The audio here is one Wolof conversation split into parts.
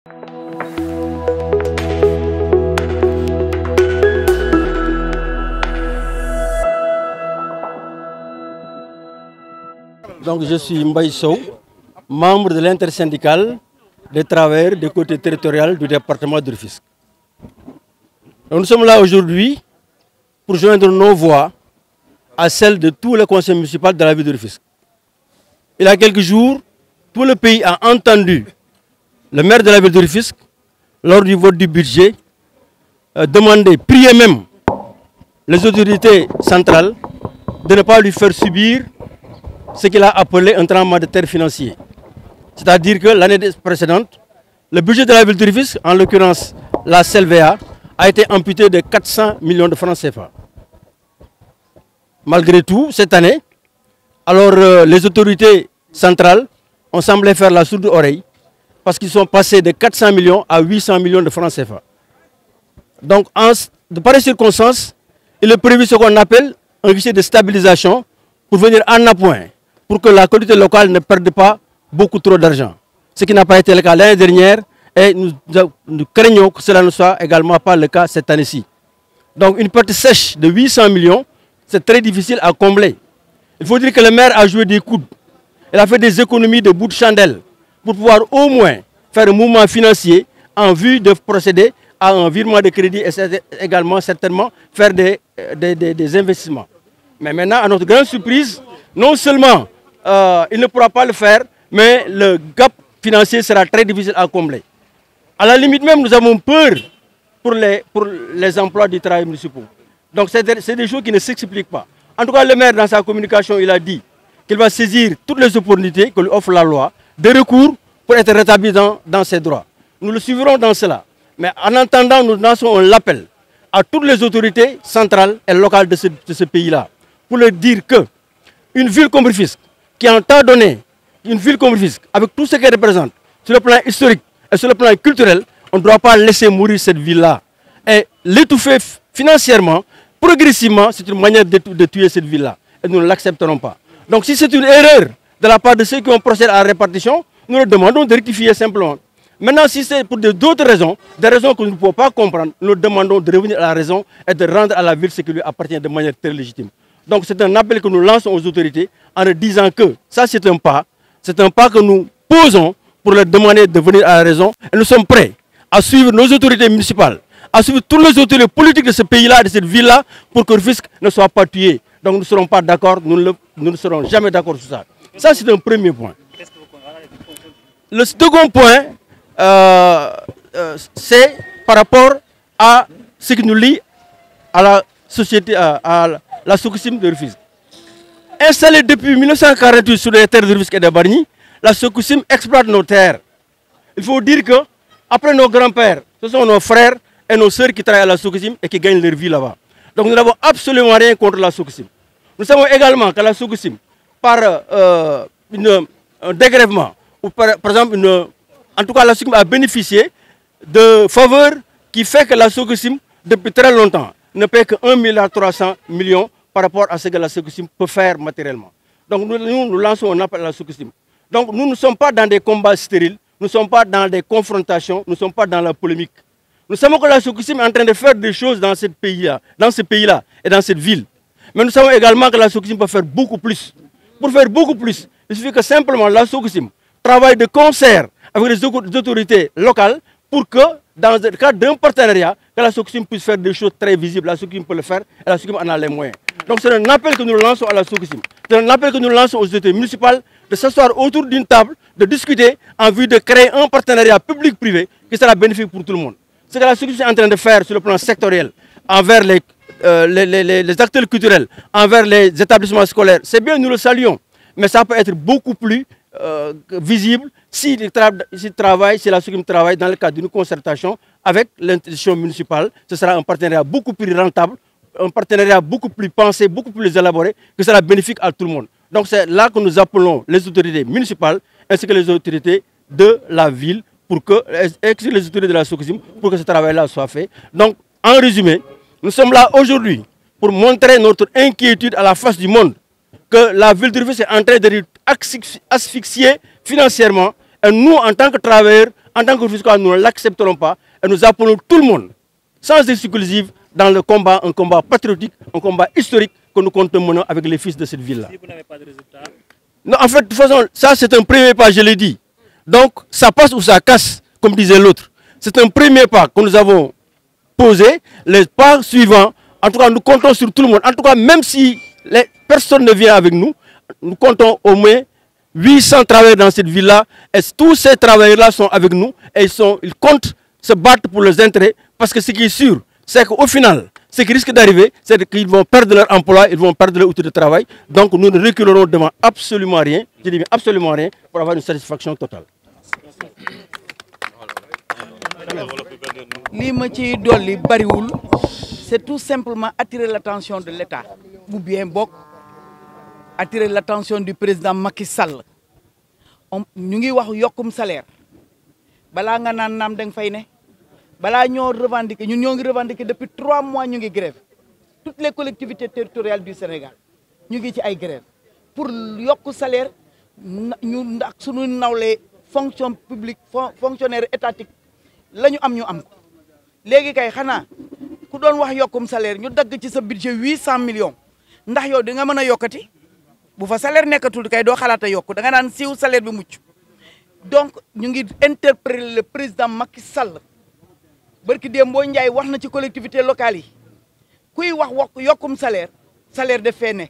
Donc je suis Mbaye Sow, membre de l'intersyndicale des travailleurs du côté territorial du département de Rufisque. Nous sommes là aujourd'hui pour joindre nos voix à celles de tous les conseils municipaux de la ville de Rufisque. Il y a quelques jours, tout le pays a entendu le maire de la ville de Rufisque, lors du vote du budget, demander, prier même les autorités centrales de ne pas lui faire subir ce qu'il a appelé un tremblement de terre financier. C'est-à-dire que l'année précédente, le budget de la ville de Rufisque, en l'occurrence la CLVA, a été amputé de 400 millions de francs CFA. Malgré tout, cette année, alors les autorités centrales ont semblé faire la sourde oreille parce qu'ils sont passés de 400 millions à 800 millions de francs CFA. Donc, de pareilles circonstances, il est prévu ce qu'on appelle un guichet de stabilisation pour venir en appoint, pour que la collectivité locale ne perde pas beaucoup trop d'argent. Ce qui n'a pas été le cas l'année dernière et nous craignons que cela ne soit également pas le cas cette année-ci. Donc une perte sèche de 800 millions, c'est très difficile à combler. Il faut dire que le maire a joué des coudes. Il a fait des économies de bout de chandelle pour pouvoir au moins faire un mouvement financier en vue de procéder à un virement de crédit et également certainement faire des investissements. Mais maintenant, à notre grande surprise, non seulement il ne pourra pas le faire, mais le gap financier sera très difficile à combler. À la limite même, nous avons peur pour les emplois du travail municipal. Donc c'est des choses qui ne s'expliquent pas. En tout cas, le maire, dans sa communication, il a dit qu'il va saisir toutes les opportunités que lui offre la loi de recours pour être rétabli dans ses droits. Nous le suivrons dans cela. Mais en attendant, nous lançons un appel à toutes les autorités centrales et locales de ce pays-là pour leur dire qu'une ville comme Rufisque, qui a un temps donné, une ville comme Rufisque, avec tout ce qu'elle représente, sur le plan historique et sur le plan culturel, on ne doit pas laisser mourir cette ville-là. Et l'étouffer financièrement, progressivement, c'est une manière de tuer cette ville-là. Et nous ne l'accepterons pas. Donc si c'est une erreur de la part de ceux qui ont procédé à la répartition, nous leur demandons de rectifier simplement. Maintenant, si c'est pour d'autres raisons, des raisons que nous ne pouvons pas comprendre, nous leur demandons de revenir à la raison et de rendre à la ville ce qui lui appartient de manière très légitime. Donc c'est un appel que nous lançons aux autorités en leur disant que ça c'est un pas que nous posons pour leur demander de venir à la raison. Et nous sommes prêts à suivre nos autorités municipales, à suivre toutes les autorités politiques de ce pays-là, de cette ville-là, pour que Rufisque ne soit pas tué. Donc nous ne serons pas d'accord, nous ne serons jamais d'accord sur ça. Ça c'est un premier point. Le second point, c'est par rapport à ce qui nous lie à la société, à la Sococim de Rufisque. Installée depuis 1948 sur les terres de Rufisque et de Bargny, la Sococim exploite nos terres. Il faut dire que, après nos grands-pères, ce sont nos frères et nos sœurs qui travaillent à la Sococim et qui gagnent leur vie là-bas. Donc nous n'avons absolument rien contre la Sococim. Nous savons également que la Sococim, par un dégrèvement, ou par exemple, en tout cas la Sococim a bénéficié de faveurs qui fait que la Sococim, depuis très longtemps, ne paie que 1,3 milliard par rapport à ce que la Sococim peut faire matériellement. Donc nous lançons un appel à la Sococim. Donc nous ne sommes pas dans des combats stériles, nous ne sommes pas dans des confrontations, nous ne sommes pas dans la polémique. Nous savons que la Sococim est en train de faire des choses dans ce pays-là et dans cette ville. Mais nous savons également que la Sococim peut faire beaucoup plus. Pour faire beaucoup plus, il suffit que simplement la Sococim travaille de concert avec les autorités locales pour que, dans le cadre d'un partenariat, que la Sococim puisse faire des choses très visibles. La Sococim peut le faire et la Sococim en a les moyens. Donc c'est un appel que nous lançons à la Sococim. C'est un appel que nous lançons aux autorités municipales de s'asseoir autour d'une table, de discuter en vue de créer un partenariat public-privé qui sera bénéfique pour tout le monde. Ce que la Sococim est en train de faire sur le plan sectoriel, envers les acteurs culturels, envers les établissements scolaires, c'est bien, nous le saluons. Mais ça peut être beaucoup plus visible si la Sococim travaille dans le cadre d'une concertation avec l'institution municipale. Ce sera un partenariat beaucoup plus rentable, un partenariat beaucoup plus pensé, beaucoup plus élaboré, qui sera bénéfique à tout le monde. Donc c'est là que nous appelons les autorités municipales ainsi que les autorités de la ville et les autorités de la Sococim pour que ce travail-là soit fait. Donc en résumé, nous sommes là aujourd'hui pour montrer notre inquiétude à la face du monde que la ville de Rufisque est en train de asphyxier financièrement. Et nous, en tant que travailleurs, En tant que Rufisquois, nous ne l'accepterons pas et nous appelons tout le monde, sans exclusive, dans le combat, un combat patriotique, un combat historique que nous comptons mener avec les fils de cette ville-là. Si vous n'avez pas de résultat... Non, en fait, de toute façon, ça c'est un premier pas, je l'ai dit. Donc, ça passe ou ça casse, comme disait l'autre. C'est un premier pas que nous avons posé. Les pas suivants, en tout cas, nous comptons sur tout le monde. En tout cas, même si personne ne vient avec nous, nous comptons au moins 800 travailleurs dans cette ville-là. Et tous ces travailleurs-là sont avec nous et ils comptent se battre pour leurs intérêts. Parce que ce qui est sûr, c'est qu'au final, ce qui risque d'arriver, c'est qu'ils vont perdre leur emploi, ils vont perdre leur outil de travail. Donc nous ne reculerons devant absolument rien, je dis bien absolument rien, pour avoir une satisfaction totale. Li ma ci dolli bariwul, c'est tout simplement attirer l'attention de l'État, ou bien bokk attirer l'attention du président Macky Sall. Ñu ngi wax yokkum salaire balaa nga naan naam danga fay ne balaa ñoo revendiquer ñun ñoo ngi revendiquer depuis 3 mois ñu ngi grève toutes les collectivités territoriales du Sénégal ñu ngi ci ay grève pour yokku salaire ñu ndax suñu nawle fonction publique fonctionnaire étatique la ñu am ko léegi kay xanaa ku doon wax yokkum salaire ñu dagg ci sa budget 800 millions ndax yow di nga mën a yokkati bu fa salaire nekkatul kay doo xalaat a yokku da nga naan siiw salaire bi mucc donc ñu ngi interpeller le président Macky Sall barki Dembo Ndiaye wax na ci collectivité locale yi kuy wax yokkum salaire de fee ne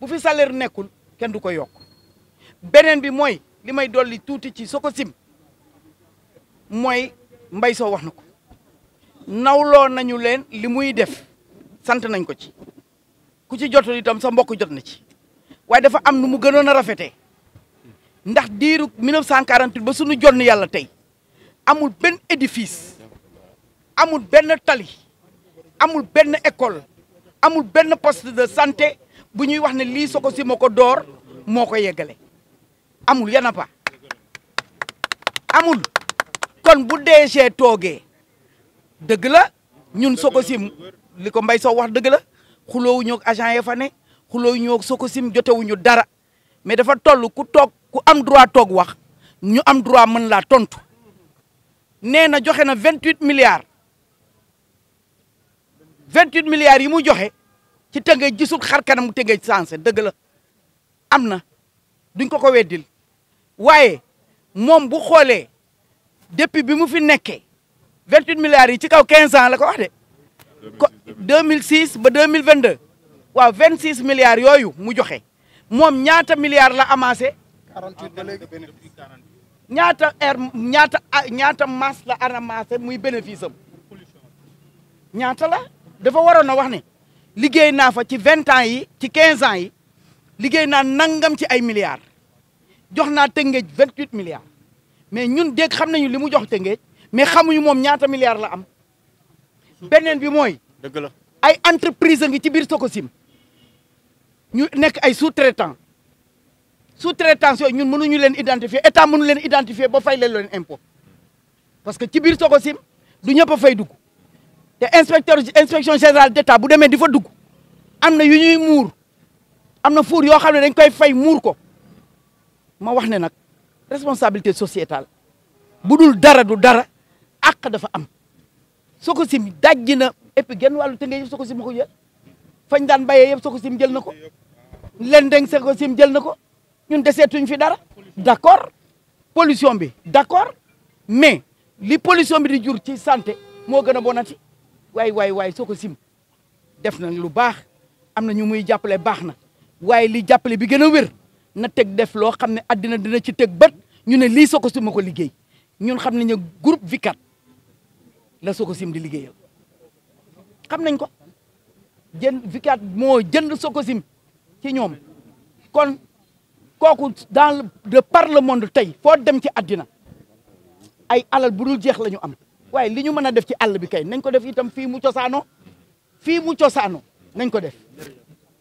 bu fi salaire nekkul kenn du ko yokk beneen bi mooy li may dolli tuuti ci Sococim mooy Mbaye Sow wax na ko nawloo nañu leen li muy def sant nañ ko ci ku ci jotul itam sa mbokk jot na ci waaye dafa am nu mu gënoon a rafetee ndax diiru 1948 ba suñu jonn yàlla tey amul benn édifice amul benn tali amul benn école amul benn poste de santé bu ñuy wax ne lii Sococim moo ko door moo ko yeggale amul yana pa amul kon bu DG toogee dëgg la ñun Sococim li ko Mbaye Sow wax dëgg la xuloowuñu ak agent ya fa ne xuloowuñu ak Sococim jotewuñu dara mais dafa toll ku toog ku am droit toog wax ñu am droit mën laa tontu nee na joxe na 28 milliards 28 milliards yi mu joxe ci Tëngéej gisul xar kanam Tëngéej sensé dëgg la am na duñ ko weddil waaye moom bu xoolee depuis bi mu fi nekkee 28 milliards yi ci kaw 15 ans la ko wax de 2006 ba 2022 waaw 26 milliards yooyu mu joxe moom ñaata milliards la amassé 48 ba léegi ñaata masse la amassé muy bénéfice am ñaata la dafa waroon a wax ne liggéey naa fa ci 20 ans yi ci 15 ans yi liggéey naa nangam ci ay milliards jox naa Tëngéej 28 milliards mais ñun dégg xam nañu li mu jox Tëngéej mais xamuñu moom ñaata milliards la am beneen bi mooy dëgg la ay entreprise a ngi ci biir Sococim ñu nekk ay sous-traitants yooyu ñun mënuñu leen identifier état mënu leen identifier ba fay leen impôt parce que ci biir Sococim du ñëpp a fay dugg te inspection générale d'état bu demee di fa dugg am na yu ñuy muur am na fuur yoo xam ne dañ koy fay muur ko ma wax ne nag responsabilité sociétale bu dul dara du dara àq dafa am Sococim dajji na et puis genn wàllu Tëngéej yëpp Sococim ma ko jël fañ daan bayee yëpp Sococim jël na ko lendeng Sococim jël na ko ñun deseetuñ fi dara d'accord pollution bi d'accord mais li pollution bi di jur ci santé moo gën a bonati waay Sococim def na lu baax am na ñu muy jàppale baax na waaye li jàppale bi gën a wér na teg def loo xam ne addina dina ci teg bët ñu ne lii Sococim ma ko liggéey ñun xam nañu groupe Vicat la Sococim di liggéeyal xam nañ ko Vicat moo jënd Sococim ci ñoom kon kooku de par le monde tey foo dem ci addina ay alal bu dul jeex la ñu am waaye li ñu mën a def ci àll bi kay nañ ko def itam fii mu cosaanoo nañ ko def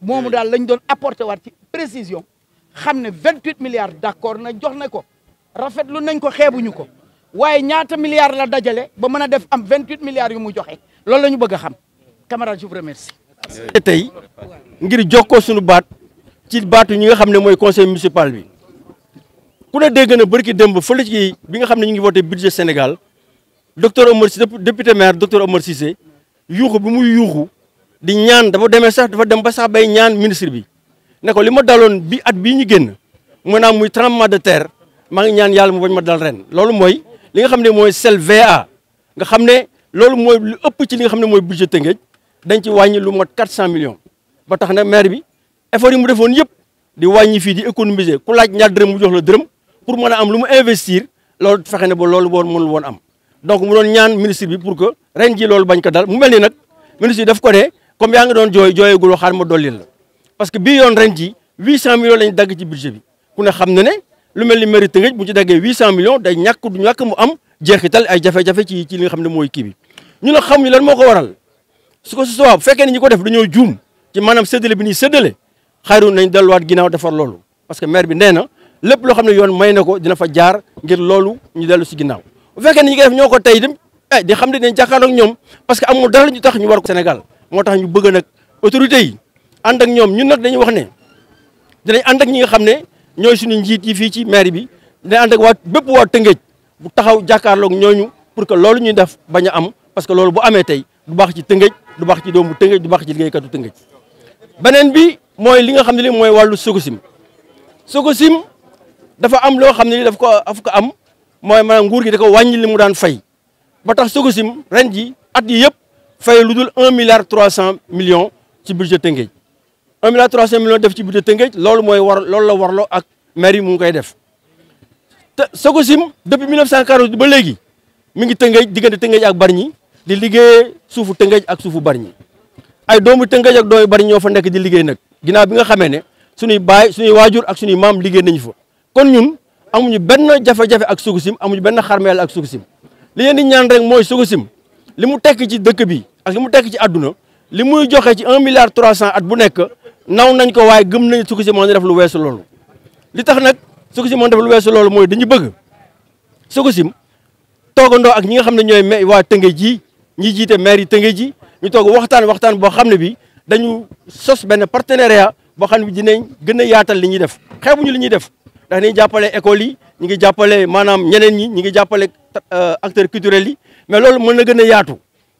moomu daal lañ doon apporté waat ci précision xam ne 28 milliards d'accord na jox na ko rafetlu nañ ko xeebuñu ko waaye ñaata milliards la dajale ba mën a def am 28 milliards yu mu joxe loolu la ñu bëgg a xam camarade je vous remercie. tey ngir jokkoo suñu baat ci baatu ñi nga xam ne mooy conseil municipal bi ku ne dégg na bërki démb fële ci bi nga xam ne ñu ngi voté budget Sénégal docteur Omar Cissé député maire docteur Omar Cissé yuuxu bi muy yuuxu di ñaan dafa dem ba sax bay ñaan ministre bi ne ko li ma daloon bi at bii ñu génn maanaam muy tremblement de terre maa ngi ñaan yàlla mu bañ ma dal ren. loolu mooy li nga xam ne mooy CELVA nga xam ne loolu mooy lu ëpp ci li nga xam ne mooy budget Tëngéej dañ ci wàññi lu mot 400 millions ba tax na maire bi effort yi mu defoon yëpp di wàññi fii di économiser ku laaj ñaar dërëm mu jox la dërëm pour mën a am lu mu investir loolu fexe ne ba loolu mënul woon am. donc mu doon ñaan ministre bi pour que ren ji loolu bañ ko dal mu mel ni nag ministre bi daf ko ne comme yaa ngi doon jooyagul xaar ma dolli la parce que bii yoon ren ji 800 millions lañ dagg ci budget bi ku ne xam na ne lu mel ni mairie Tëngéej bu ci daggee 800 millions day ñàkk mu am jeexital ay jafe-jafe ci li nga xam ne mooy kii bi ñu ne xamuñu lan moo ko waral su ko bu fekkee ne ñi ko def dañoo juum ci maanaam séddale bi ñuy séddale xayru nañ delluwaat ginnaaw defar loolu parce que maire bi nee na lépp loo xam ne yoon may na ko dina fa jaar ngir loolu ñu dellu si ginnaaw bu fekkee ne ñi ko def ñoo ko tey dem di xam ne dañ jàkkaarloo ak ñoom parce que amul dara ñu tax ñu war ko Sénégal moo tax ñu bëgg nag autorités yi ànd ak ñoom ñun nag dañuy wax ne dinañ ànd ak ñi nga xam ne ñooy suñu njiit yi fii ci maire bi dinañ ànd ak waa bépp waa Tëngéej bu taxaw jàkkaarloog ñooñu pour que loolu ñuy def bañ a am parce que loolu bu amee tey du baax ci Tëngéej du baax ci doomu Tëngéej du baax ci liggéeykatu Tëngéej beneen bi mooy li nga xam ne li mooy wàllu Sococim dafa am loo xam ne li daf ko am mooy maanaam nguur gi da ko wàññi li mu daan fay ba tax Sococim ren ji at yi yëpp fay lu dul 1 milliard 300 millions ci budget Tëngéej 1 milliard 300 millions def ci budget Tëngéej loolu mooy loolu la warloo ak maire yi mu ngi koy def te Sococim depuis 1940 ba léegi mi ngi Tëngéej diggante Tëngéej ak Bargny di liggéey suufu Tëngéej ak suufu Bargny ay doomu Tëngéej ak doomu Bargny ñoo fa nekk di liggéey nag ginnaaw bi nga xamee ne suñuy baay suñuy waajur ak suñuy maam liggéey nañu fa kon ñun amuñu benn jafe-jafe ak Sococim amuñu benn xarmeel ak Sococim li leen di ñaan rek mooy Sococim li mu tekk ci dëkk bi ak li mu tekk ci àdduna li muy joxe ci 1 milliard 300 at bu nekk naw nañ ko waaye gëm nañ Sococim moo def lu weesu loolu li tax nag Sococim moo def lu weesu loolu mooy dañu bëgg Sococim toogandoo ak ñi nga xam ne ñooy waa Tëngéej ji ñi jiite maire yi Tëngéej ji ñu toog waxtaan boo xam ne bi dañu sos benn partenariat boo xam ne bi dinañ gën a yaatal li ñuy def xeebuñu li ñuy def ndax dañuy jàppale école yi ñu ngi jàppale maanaam ñeneen ñi ñu ngi jàppale acteurs culturels yi mais loolu mën na gën a yaatu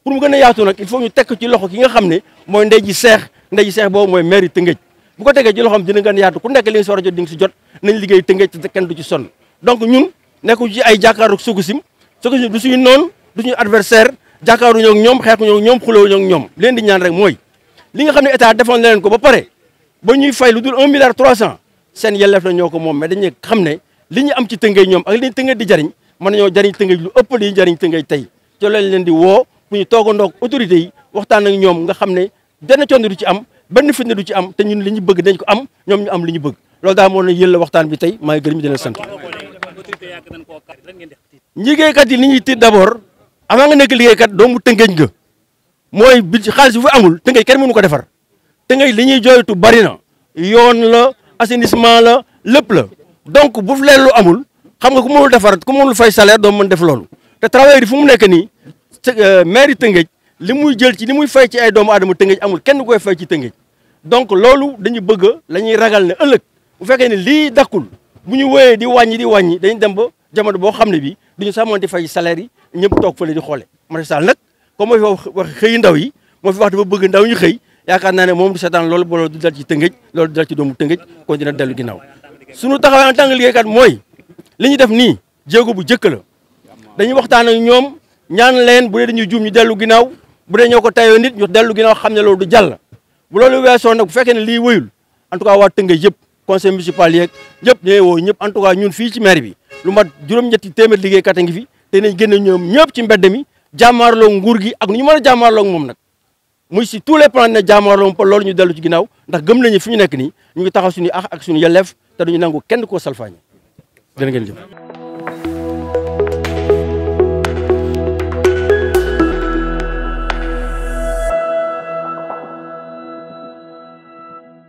pour mu gën a yaatu nag il faut ñu tekk ci loxo ki nga xam ne mooy ndey ji seex boobu mooy maire yi Tëngéej bu ko tegee ci loxoom dina gën a yaatu ku nekk li nga si war a jot di nga si jot nañ liggéey Tëngéej te kenn du ci sonn donc ñun nekku ci ay jàkkaaru Sococim du suñu noonu du suñu adversaire jàkkaaruñoo ak ñoom xeexuñoo ak ñoom xulóowuñoo ak ñoom leen di ñaan rek mooy li nga xam ne état defoon na leen ko ba pare ba ñuy fay lu dul 1 milliard 300 seen yelleef la ñoo ko moom mais dañuy xam ne li ñu am ci Tëngéej ñoom ak li Tëngéej di jariñ mën nañoo jariñ Tëngéej lu ëpp li ñu jariñ Tëngéej tey ci loolu leen di woo bu ñu toogandoog autorités yi waxtaan ak ñoom nga xam ne benn coono du ci am benn fitna du ci am te ñun li ñu bëgg dañ ko am ñoom ñu am li ñu bëgg loolu daal moo ne yël la waxtaan bi tey maa ngi gërëm di leen sant liggéeykat yi li ñuy tiit d'abord avant nga nekk liggéeykat doomu Tëngéej nga mooy bi xaalis bu fi amul Tëngéej kenn mënu ko defar Tëngéej li ñuy jooytu bari na yoon la assainissement la lépp la donc bu fi leen lu amul xam nga ku mënul defar ku mënul fay salaire doo mën def loolu te travailleurs yi fu mu nekk nii maire yi Tëngéej li muy jël ci li muy fay ci ay doomu aadama Tëngéej amul kenn koy fay ci Tëngéej donc loolu dañu bëgg la ñuy ragal ne ëllëg bu fekkee ne lii dakkul bu ñu wéyee di wàññi dañu dem ba jamono boo xam ne bi duñu sax mën di fay salaire yi ñëpp toog fële di xoole Macky Sall nag comme mooy wax xëyi ndaw yi moo fi wax dafa bëgg ndaw ñu xëy yaakaar naa ne moom du seetaan loolu ba loolu du dal ci Tëngéej loolu du dal ci doomu Tëngéej kon dina dellu ginnaaw suñu taxawee en tant que liggéeykat mooy li ñu def nii jéego bu jëkk la dañuy waxtaan ak ñoom ñaan leen bu dee dañuy juum ñu dellu ginnaaw bu dee ñoo ko tayoo nit ñu dellu ginnaaw xam ne loolu du jàll bu loolu weesoo nag bu fekkee ne lii wëyul en tout cas waa Tëngéej yëpp conseil municipal yeeg ñëpp ñooy woo ñëpp en tout cas ñun fii ci maire bi lu mat juróom-ñetti téeméer liggéeykat a ngi fi te nañ génn ñoom ñëpp ci mbedd mi jàmmaarloo nguur gi ak nu ñu mën a jàmmaarloo moom nag muy si tous les plans ne jàmmaarloo pa loolu ñu dellu ci ginnaaw ndax gëm nañu fi ñu nekk nii ñu ngi taxaw suñu ak suñu yelleef te duñu nangu kenn koo salfaañe jërë ngeen jëf